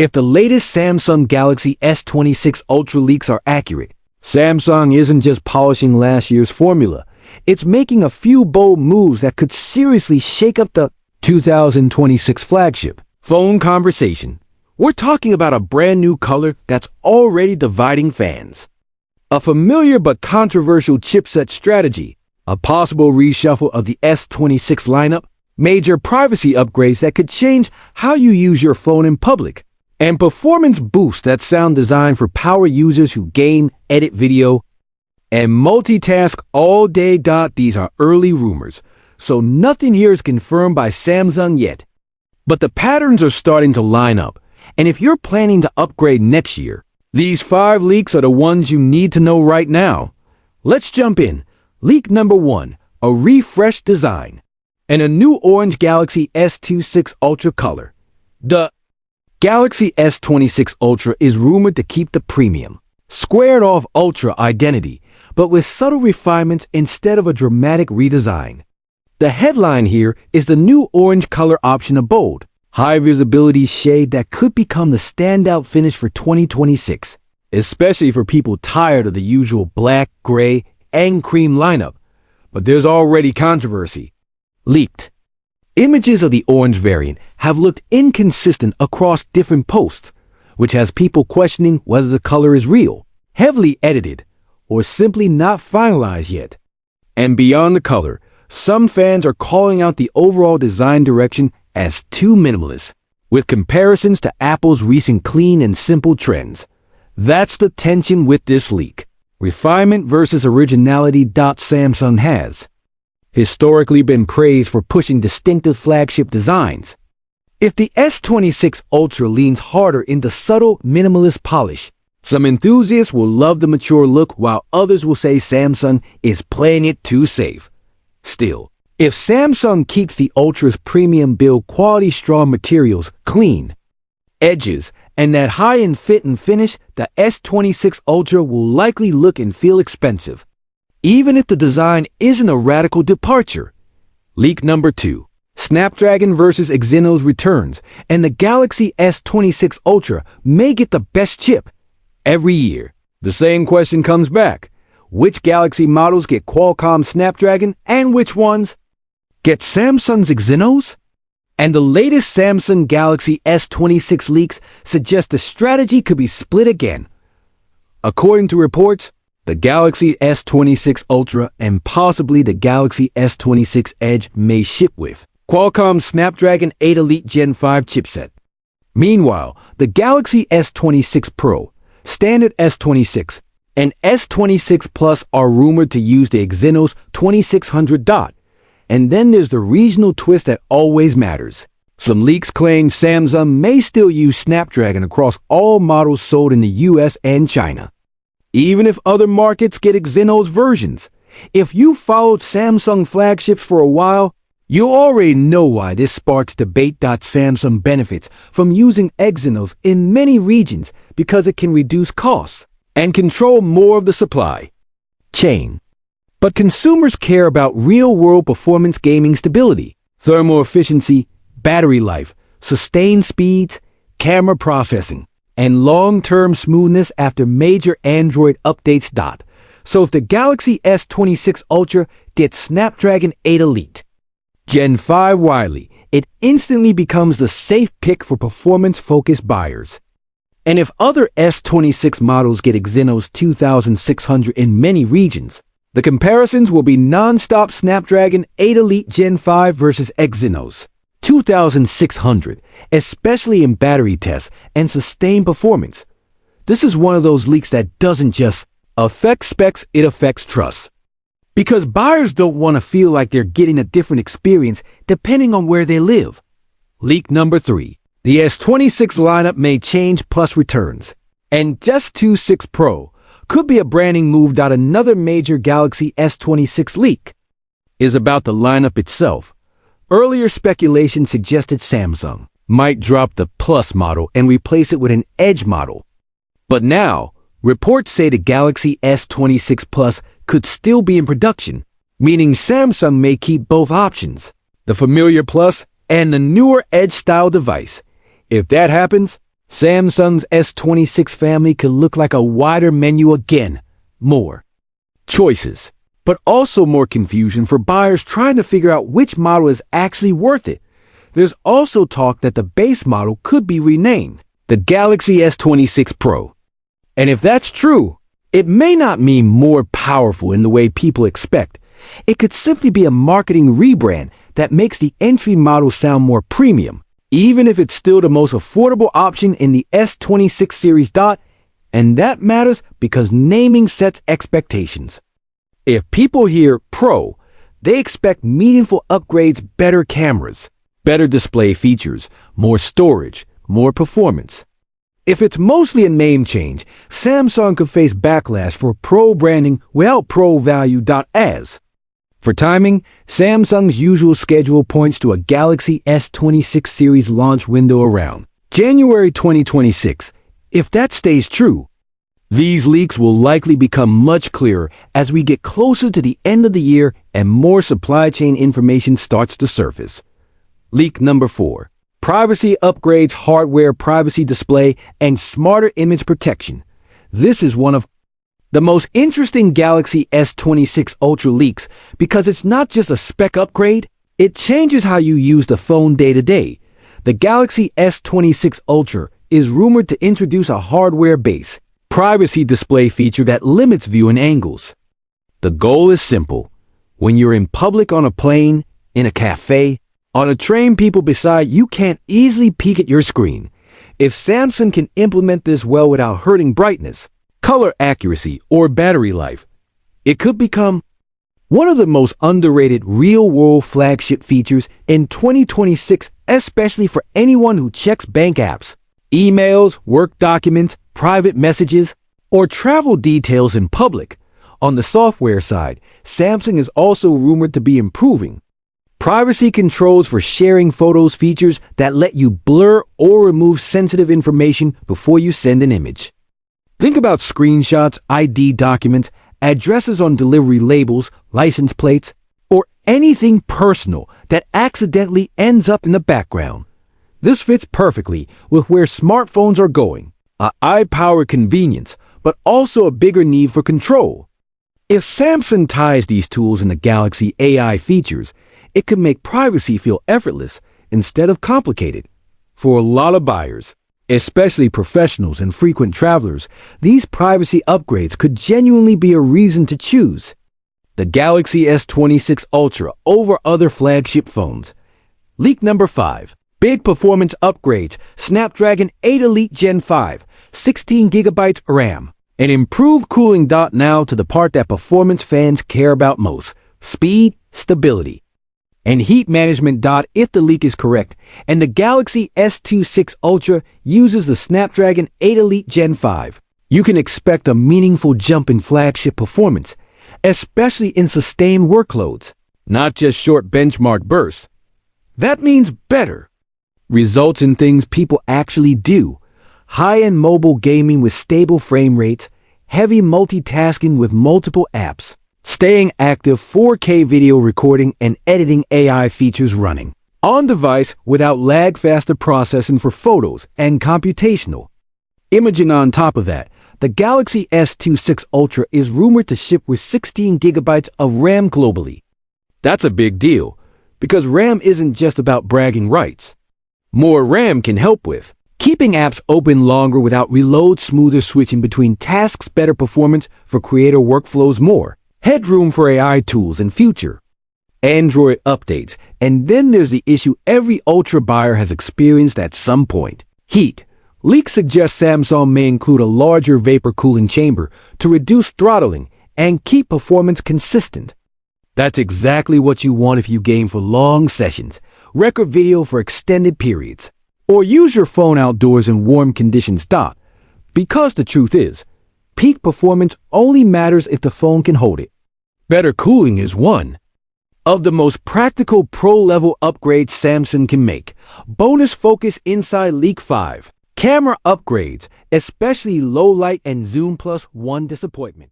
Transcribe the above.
If the latest Samsung Galaxy S26 Ultra leaks are accurate, Samsung isn't just polishing last year's formula. It's making a few bold moves that could seriously shake up the 2026 flagship phone conversation. We're talking about a brand new color that's already dividing fans. A familiar but controversial chipset strategy, a possible reshuffle of the S26 lineup, major privacy upgrades that could change how you use your phone in public, and performance boosts that sound designed for power users who game, edit video, and multitask all day. These are early rumors, so nothing here is confirmed by Samsung yet. But the patterns are starting to line up, and if you're planning to upgrade next year, these 5 leaks are the ones you need to know right now. Let's jump in. Leak number 1, a refreshed design, and a new orange Galaxy S26 Ultra color. The Galaxy S26 Ultra is rumored to keep the premium, squared-off Ultra identity, but with subtle refinements instead of a dramatic redesign. The headline here is the new orange color option, a bold, high-visibility shade that could become the standout finish for 2026, especially for people tired of the usual black, gray, and cream lineup. But there's already controversy. Leaked images of the orange variant have looked inconsistent across different posts, which has people questioning whether the color is real, heavily edited, or simply not finalized yet. And beyond the color, some fans are calling out the overall design direction as too minimalist, with comparisons to Apple's recent clean and simple trends. That's the tension with this leak. Refinement versus originality. Samsung has historically been praised for pushing distinctive flagship designs. If the S26 Ultra leans harder into subtle, minimalist polish, some enthusiasts will love the mature look while others will say Samsung is playing it too safe. Still, if Samsung keeps the Ultra's premium build quality, strong materials, clean edges, and that high-end fit and finish, the S26 Ultra will likely look and feel expensive, even if the design isn't a radical departure. Leak number 2, Snapdragon versus Exynos returns, and the Galaxy S26 Ultra may get the best chip. Every year, the same question comes back. Which Galaxy models get Qualcomm Snapdragon and which ones get Samsung's Exynos? And the latest Samsung Galaxy S26 leaks suggest the strategy could be split again. According to reports, the Galaxy S26 Ultra and possibly the Galaxy S26 Edge may ship with Qualcomm Snapdragon 8 Elite Gen 5 chipset. Meanwhile, the Galaxy S26 Pro, standard S26, and S26 Plus are rumored to use the Exynos 2600. And then there's the regional twist that always matters. Some leaks claim Samsung may still use Snapdragon across all models sold in the US and China, even if other markets get Exynos versions. If you followed Samsung flagships for a while, you already know why this sparks debate. Samsung benefits from using Exynos in many regions because it can reduce costs and control more of the supply chain. But consumers care about real-world performance, gaming stability, thermal efficiency, battery life, sustained speeds, camera processing, and long-term smoothness after major Android updates. So if the Galaxy S26 Ultra gets Snapdragon 8 Elite Gen 5 widely, it instantly becomes the safe pick for performance-focused buyers. And if other S26 models get Exynos 2600 in many regions, the comparisons will be non-stop. Snapdragon 8 Elite Gen 5 versus Exynos 2600, especially in battery tests and sustained performance. This is one of those leaks that doesn't just affect specs, it affects trust. Because buyers don't want to feel like they're getting a different experience depending on where they live. Leak number 3, the S26 lineup may change plus returns, and S26 Pro could be a branding move. Another major Galaxy S26 leak is about the lineup itself. Earlier speculation suggested Samsung might drop the Plus model and replace it with an Edge model. But now, reports say the Galaxy S26 Plus could still be in production, meaning Samsung may keep both options, the familiar Plus and the newer Edge-style device. If that happens, Samsung's S26 family could look like a wider menu again. More choices, but also more confusion for buyers trying to figure out which model is actually worth it. There's also talk that the base model could be renamed the Galaxy S26 Pro. And if that's true, it may not mean more powerful in the way people expect. It could simply be a marketing rebrand that makes the entry model sound more premium, even if it's still the most affordable option in the S26 series. And that matters because naming sets expectations. If people hear Pro, they expect meaningful upgrades, better cameras, better display features, more storage, more performance. If it's mostly a name change, Samsung could face backlash for Pro branding without Pro value. As for timing, Samsung's usual schedule points to a Galaxy S26 series launch window around January 2026. If that stays true, these leaks will likely become much clearer as we get closer to the end of the year and more supply chain information starts to surface. Leak number 4. Privacy upgrades, hardware privacy display, and smarter image protection. This is one of the most interesting Galaxy S26 Ultra leaks because it's not just a spec upgrade, it changes how you use the phone day to day. The Galaxy S26 Ultra is rumored to introduce a hardware-based privacy display feature that limits viewing angles. The goal is simple. When you're in public, on a plane, in a cafe, on a train, people beside you can't easily peek at your screen. If Samsung can implement this well without hurting brightness, color accuracy, or battery life, it could become one of the most underrated real-world flagship features in 2026, especially for anyone who checks bank apps, emails, work documents, private messages, or travel details in public. On the software side, Samsung is also rumored to be improving privacy controls for sharing photos, features that let you blur or remove sensitive information before you send an image. Think about screenshots, ID documents, addresses on delivery labels, license plates, or anything personal that accidentally ends up in the background. This fits perfectly with where smartphones are going. A high-powered convenience, but also a bigger need for control. If Samsung ties these tools into Galaxy AI features, it could make privacy feel effortless instead of complicated. For a lot of buyers, especially professionals and frequent travelers, these privacy upgrades could genuinely be a reason to choose the Galaxy S26 Ultra over other flagship phones. Leak number 5. Big performance upgrades, Snapdragon 8 Elite Gen 5, 16GB RAM, and improved cooling. Now to the part that performance fans care about most: speed, stability, and heat management. If the leak is correct, and the Galaxy S26 Ultra uses the Snapdragon 8 Elite Gen 5, you can expect a meaningful jump in flagship performance, especially in sustained workloads, not just short benchmark bursts. That means better results in things people actually do: high-end mobile gaming with stable frame rates, heavy multitasking with multiple apps, staying active, 4K video recording and editing, AI features running on device without lag, faster processing for photos and computational imaging. On top of that, the Galaxy S26 Ultra is rumored to ship with 16GB of RAM globally. That's a big deal, because RAM isn't just about bragging rights. More RAM can help with keeping apps open longer without reload, smoother switching between tasks, better performance for creator workflows, more headroom for AI tools and future Android updates. And then there's the issue every Ultra buyer has experienced at some point: heat. Leaks suggest Samsung may include a larger vapor cooling chamber to reduce throttling and keep performance consistent. That's exactly what you want if you game for long sessions, record video for extended periods, or use your phone outdoors in warm conditions. Because the truth is, peak performance only matters if the phone can hold it. Better cooling is one of the most practical pro-level upgrades Samsung can make. Bonus focus inside leak 5. Camera upgrades, especially low light and zoom +1 disappointment.